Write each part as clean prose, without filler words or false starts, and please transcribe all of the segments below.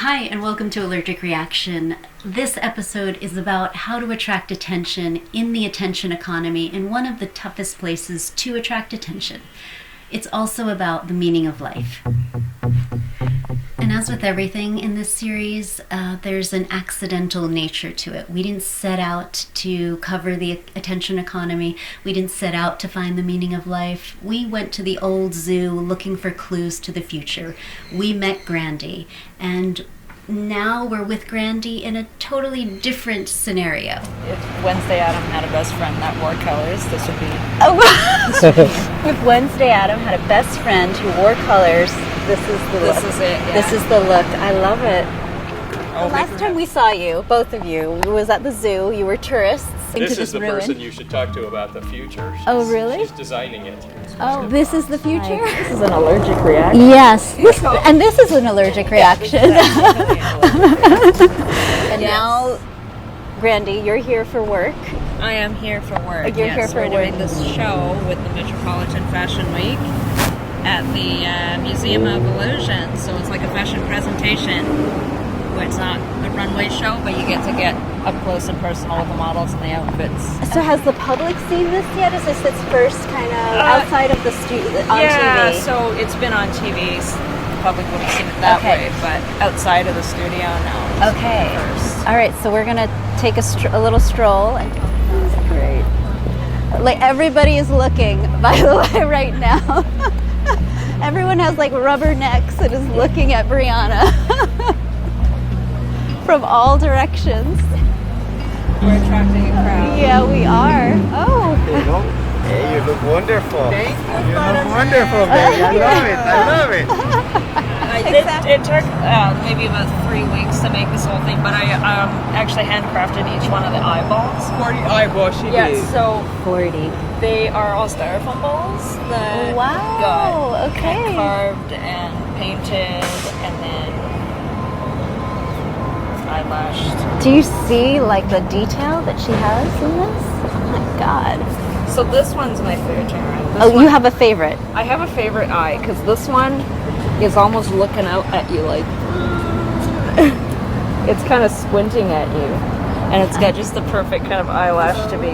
Hi, and welcome to Allergic Reaction. This episode is about how to attract attention in the attention economy in one of the toughest places to attract attention. It's also about the meaning of life. And as with everything in this series, there's an accidental nature to it. We didn't set out to cover the attention economy. We didn't set out to find the meaning of life. We went to the old zoo looking for clues to the future. We met Grandy, and now we're with Grandy in a totally different scenario. If Wednesday Adam had a best friend that wore colors, this would be... If Wednesday Adam had a best friend who wore colors, this is the look. This is it, yeah. This is the look. I love it. Oh, The last time we saw you, both of you, was at the zoo. You were tourists into This this is the ruin. person you should talk to about the future. Oh, really? She's designing it. Oh, this is the future? This is an allergic reaction. Yes. And this is an allergic reaction. And now, Grandy, you're here for work. I am here for work. You're here for we're work. doing this show with the Metropolitan Fashion Week at the Museum of Illusion. So it's like a fashion presentation. It's not a runway show, but you get up close and personal with the models and the outfits. So has the public seen this yet? Is this its first kind of outside of the on Yeah, TV? so it's been on TV. The public would have seen it that Okay. way, but outside of the studio, no. Okay. First. All right, so we're gonna take a little stroll. And Great. like everybody is looking, by the way, right now. Everyone has like rubber necks and is looking at Brianna from all directions. We're attracting a crowd. Yeah, we are. Oh. Hey, you look wonderful. Thank you. You look wonderful, baby. I love it. I love it. It took maybe about 3 weeks to make this whole thing, but I actually handcrafted each one of the eyeballs. 40 eyeballs she Yes, so 40. they are all styrofoam balls that Wow, got okay. hand carved and painted and then eyelashed. Do you see like the detail that she has in this? Oh my god. So this one's my favorite. Oh, you have a favorite. I have a favorite eye because this one is almost looking out at you like it's kind of squinting at you, and it's got just the perfect kind of eyelash to be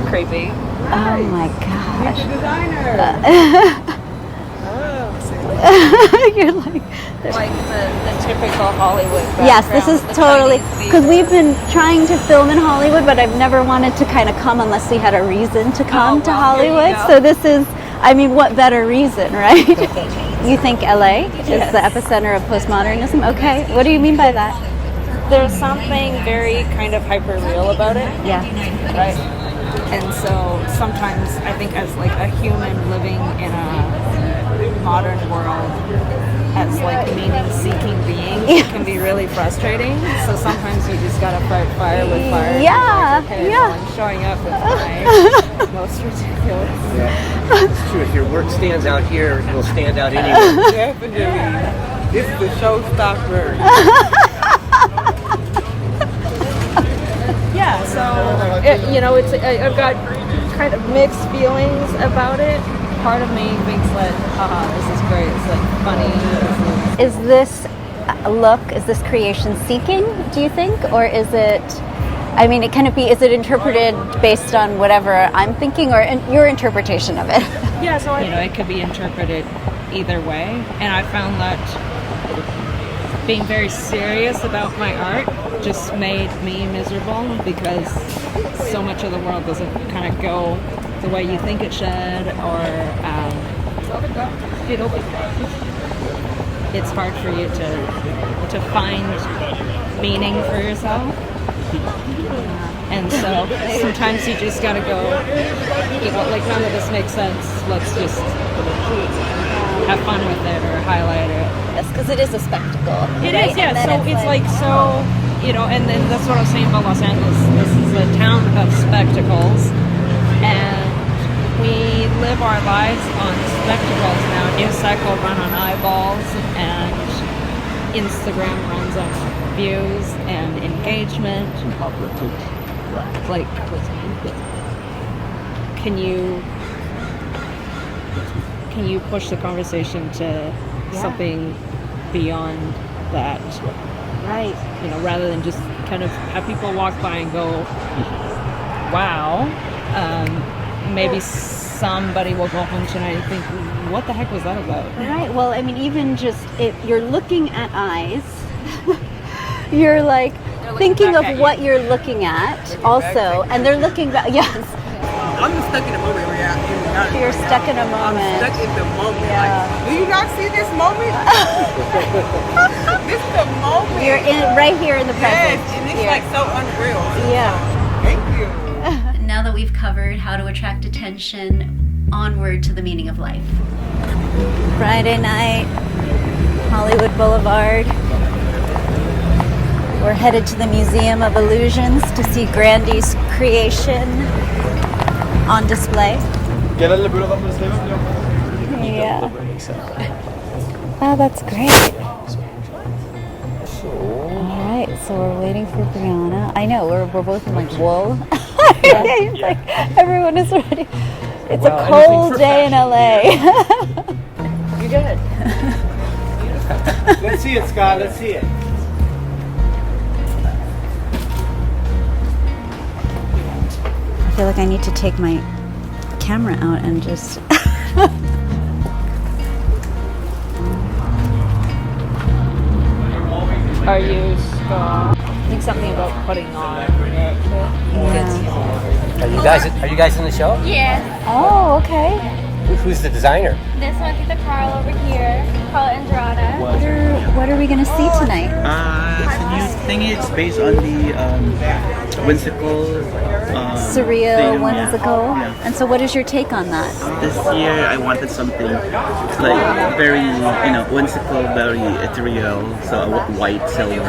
creepy. Oh my gosh. You're like, Like the typical Hollywood background. yes, this is with the totally, Chinese because we've theater. been trying to film in Hollywood, but I've never wanted to kind of come unless we had a reason to come to well, here you Hollywood. go. So this is, I mean, what better reason, right? You think LA is the epicenter of postmodernism? Okay, what do you mean by that? There's something very kind of hyper real about it. Yeah. Right. And so sometimes I think as like a human living in a modern world as like meaning-seeking beings, it can be really frustrating. So sometimes you just gotta fight fire with fire. Yeah, Like, okay, yeah. well, I'm showing up with my most ridiculous. It's true. If your work stands out here, it will stand out anywhere. Definitely. This is the showstopper. Yeah, so it's I've got kind of mixed feelings about it. Part of me thinks that, this is great. It's like funny. Is this look, is this creation seeking, do you think? Or is it, I mean, is it interpreted based on whatever I'm thinking or your interpretation of it? Yeah, so it could be interpreted either way, and I found that being very serious about my art just made me miserable because so much of the world doesn't kind of go the way you think it should, or it's hard for you to find meaning for yourself. And so sometimes you just gotta go, like none of this makes sense, let's just have fun with it or highlight it. Yes, because it is a spectacle. It right? is, yeah. And then So it's like so, and then that's what I was saying about Los Angeles. This is a town of spectacles, and we live our lives on spectacles now. News cycle run on eyeballs, and Instagram runs on views and engagement. Like, can you push the conversation to something beyond that. Right. You know, rather than just kind of have people walk by and go, wow. Maybe somebody will go home tonight and think, what the heck was that about? Right. Well, I mean, even just if you're looking at eyes, you're like thinking of what you're looking at also, and they're looking back. Yes. I'm just stuck in a moment where You're stuck in a moment. I'm stuck in the moment. Yeah. Like, do you not see this moment? This is the moment. You're right here in the present. Yes, and it's Here. like so unreal. Yeah. Thank you. Now that we've covered how to attract attention, onward to the meaning of life. Friday night, Hollywood Boulevard. We're headed to the Museum of Illusions to see Grandy's creation on display. Yeah. Oh, that's great. All right, so we're waiting for Brianna. I know, we're both in like wool. It's like everyone is ready. It's a cold day in LA. You're good. Let's see it, Scott. Let's see it. I feel like I need to take my camera out and just. Are you I think something about putting on. Yeah. Are you guys in the show? Yes. Oh, okay. Who's the designer? This one's the Carl over here. Carl Andrada. What are we going to see tonight? It's a new thing. It's based on the whimsical, Surreal, thing, whimsical. Yeah. And so, what is your take on that? This year, I wanted something like very, whimsical, very ethereal. So white, silver,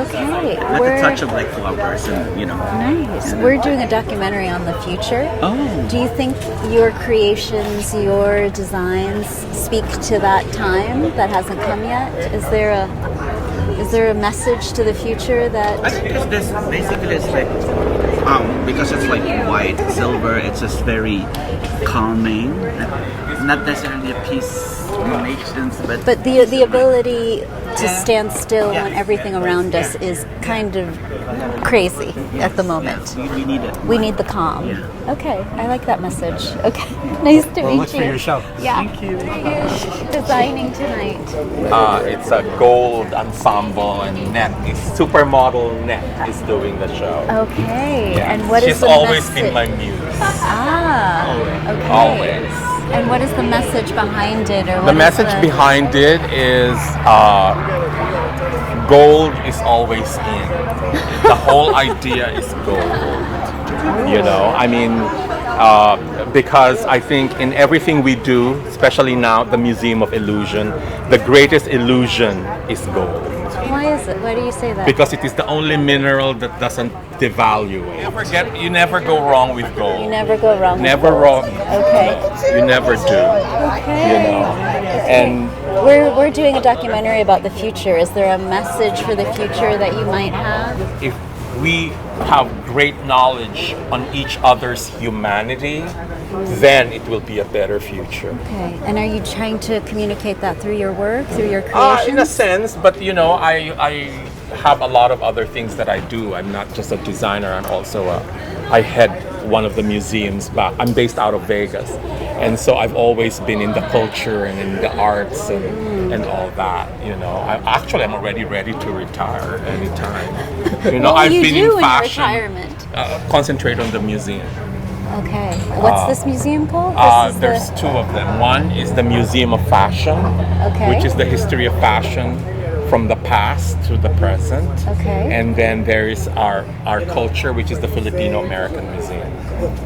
Okay. with a touch of like flowers, and Nice. We're doing a documentary on the future. Oh. Do you think your creations, your designs speak to that time that hasn't come yet? Is there a message to the future that? I think this basically is like, because it's like white, silver, it's just very calming. Not necessarily a peace relations, But the ability to stand still when everything around us is kind of crazy at the moment. we need it. We need the calm. Yeah. Okay, I like that message. Okay, nice to meet Look you. for your show. Yeah. Thank you. Designing tonight. It's a gold ensemble and Net is supermodel Net is doing the show. Okay, and what is She's the always message? been my muse. Okay. Always. And what is the message behind it? Or The what is message behind it is gold is always in. The whole idea is gold. Because I think in everything we do, especially now the Museum of Illusion, the greatest illusion is gold. Why is it? Why do you say that? Because it is the only mineral that doesn't devalue. You never go wrong with gold. You never go wrong. Never with wrong. Okay. You never do. Okay. And We're doing a documentary about the future. Is there a message for the future that you might have? if we have great knowledge on each other's humanity, then it will be a better future. Okay. And are you trying to communicate that through your work, through your creations? In a sense, but I have a lot of other things that I do. I'm not just a designer. I'm also I head one of the museums. I'm based out of Vegas, and so I've always been in the culture and in the arts and all that. I'm already ready to retire anytime. What I've do you been do in fashion. retirement? Concentrate on the museum. Okay. What's this museum called? There's two of them. One is the Museum of Fashion, Okay. which is the history of fashion from the past to the present. Okay. And then there is our culture, which is the Filipino American Museum,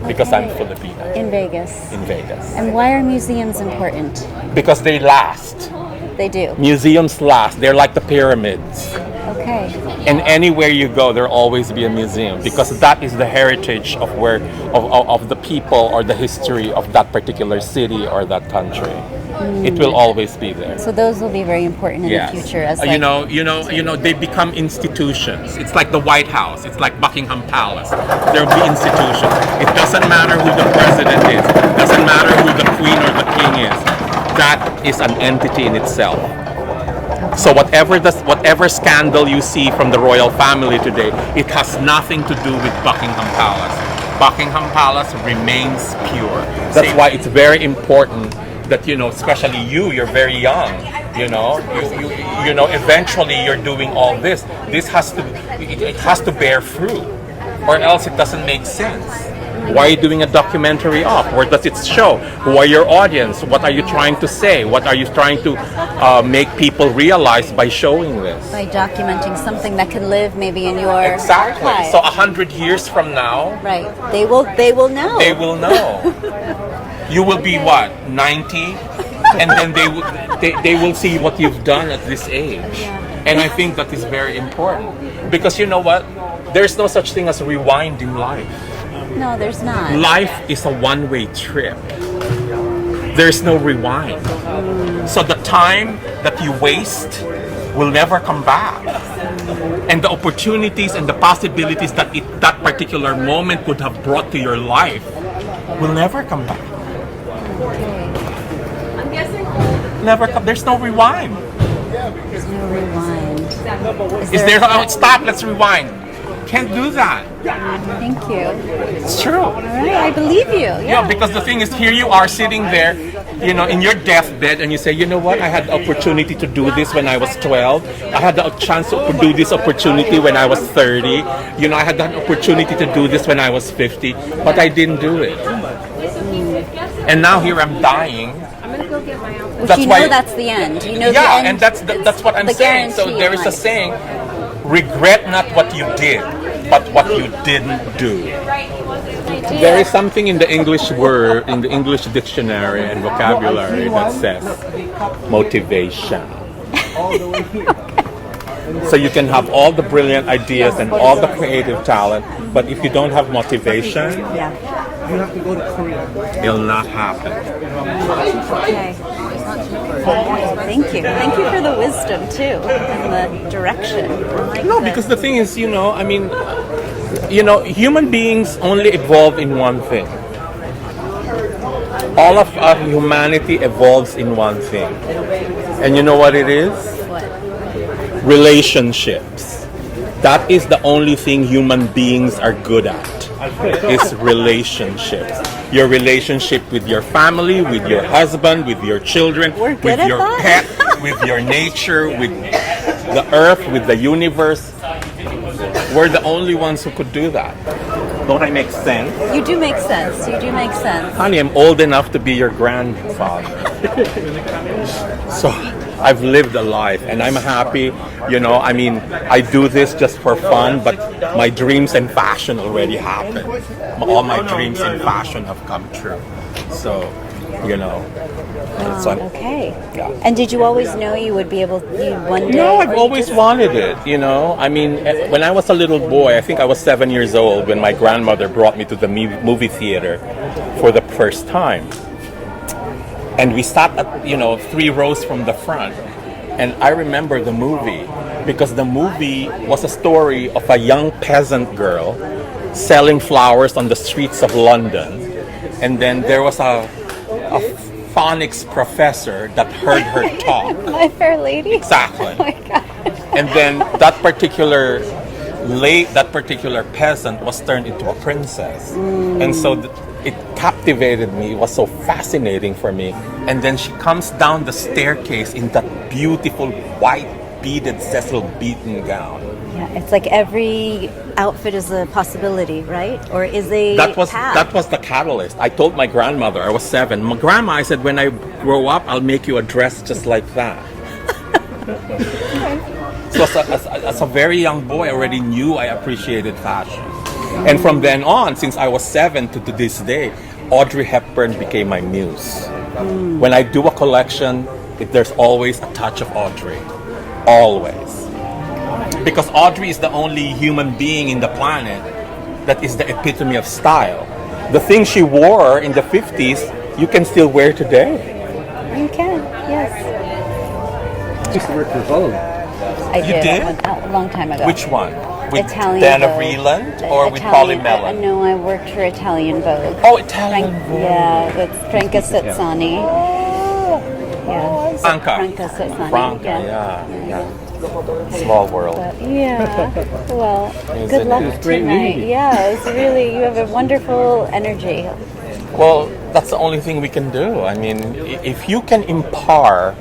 because I'm Filipino in Vegas. in Vegas. And why are museums important? Because they last. They do. Museums last. They're like the pyramids. Okay. And anywhere you go, there'll always be a museum because that is the heritage of of the people or the history of that particular city or that country. It will always be there. So those will be very important in the future as like, they become institutions. It's like the White House. It's like Buckingham Palace. There will be institutions. It doesn't matter who the president is. It doesn't matter who the queen or the king is. That is an entity in itself. So whatever scandal you see from the royal family today, it has nothing to do with Buckingham Palace. Buckingham Palace remains pure. That's why it's very important that, you know, especially you're very young, you know, you know, eventually you're doing all this. This has to, it has to bear fruit, or else it doesn't make sense. Why are you doing a documentary of? Where does it show? Who are your audience? What are you trying to say? What are you trying to make people realize by showing this? By documenting something that can live maybe in your Exactly. archive. So 100 years from now, Right. They will know. they will know. You will be what, 90, and then they will see what you've done at this age. And I think that is very important, because you know what? There's no such thing as rewind in life. No, there's not. Life is a one-way trip. There's no rewind. So the time that you waste will never come back. And the opportunities and the possibilities that that particular moment could have brought to your life will never come back. Never come. There's no rewind. There's no rewind. Is there? Oh, stop. Let's rewind. Can't do that. Thank you. It's true. All right, I believe you. Yeah, because the thing is, here you are sitting there, you know, in your deathbed, and you say, you know what, I had the opportunity to do this when I was 12. I had the chance to do this opportunity when I was 30. You know, I had the opportunity to do this when I was 50, but I didn't do it. And now here I'm dying. Which you know that's the end. You know the end. And that's what I'm saying. So there is a saying, regret not what you did, but what you didn't do. There is something in the English word, in the English dictionary and vocabulary that says motivation. So you can have all the brilliant ideas and all the creative talent, but if you don't have motivation, You have to go to Korea. it'll not happen. Okay. Thank you. Thank you for the wisdom too and the direction. No, because the thing is, you know, I mean, you know, human beings only evolve in one thing. All of our humanity evolves in one thing. And you know what it is? What? Relationships. That is the only thing human beings are good at. Is relationships. Your relationship with your family, with your husband, with your children, We're with good at your that? pet, with your nature, with the earth, with the universe. We're the only ones who could do that. Don't I make sense? You do make sense. You do make sense. Honey, I'm old enough to be your grandfather. So I've lived a life and I'm happy, you know, I mean, I do this just for fun, but my dreams in fashion already happened. All my dreams in fashion have come true. So, you know. So Okay. Yeah. And did you always know you would be able to one day? No, I've or you always just- wanted it, you know. I mean, when I was a little boy, I think I was 7 years old when my grandmother brought me to the movie theater for the first time. And we sat at, you know, 3 rows from the front. And I remember the movie because the movie was a story of a young peasant girl selling flowers on the streets of London. And then there was a phonics professor that heard her talk. My Fair Lady. Exactly. Oh my God. And then that particular peasant was turned into a princess. And so it captivated me. It was so fascinating for me. And then she comes down the staircase in that beautiful white beaded Cecil Beaton gown. Yeah, it's like every outfit is a possibility, right? Or is a That was path. the catalyst. I told my grandmother, I was 7. My grandma, I said, when I grow up, I'll make you a dress just like that. So as a very young boy, I already knew I appreciated fashion. And from then on, since I was 7 to this day, Audrey Hepburn became my muse. When I do a collection, there's always a touch of Audrey. Always. Because Audrey is the only human being in the planet that is the epitome of style. The things she wore in the 50s, you can still wear today. You can, yes. I used to work for Vogue. I did. did? A long time ago. Which one? With Italian Dana Vogue. Vreeland or with Polly Italian- Mellon? No, I worked for Italian Vogue. Oh, Italian. Yeah, with Franca Sezzani. Yeah. Franca. Franca, so it's not Franca, yeah. Small world. But, yeah. Well, Isn't good luck it? Great tonight. meeting you. Yeah, it's really, you have a wonderful energy. Well, that's the only thing we can do. I mean, if you can impart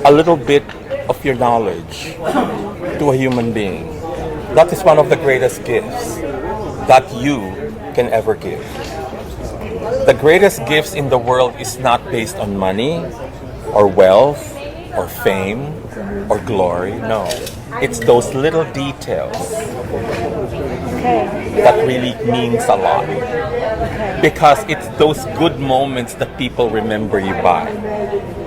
a little bit of your knowledge to a human being, that is one of the greatest gifts that you can ever give. The greatest gifts in the world is not based on money or wealth or fame or glory. No, it's those little details Okay. that really means a lot. Because it's those good moments that people remember you by.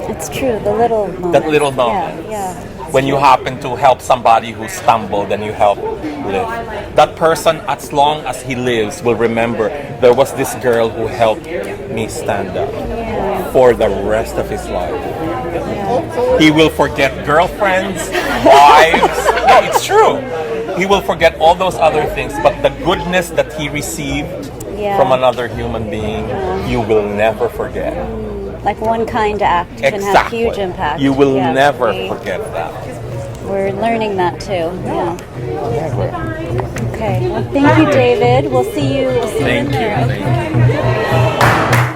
It's true, the little moments. That little moment. Yeah. When you happen to help somebody who stumbled and you help live. That person, as long as he lives, will remember there was this girl who helped me stand up for the rest of his life. He will forget girlfriends, wives. Yeah, it's true. He will forget all those other things, but the goodness that he received from another human being, you will never forget. Like one kind act can have huge impact. You will Yeah, never forget that. We're learning that too. Yeah. Never. Okay. Well, thank you, David. We'll see you. Thank you. Thank you.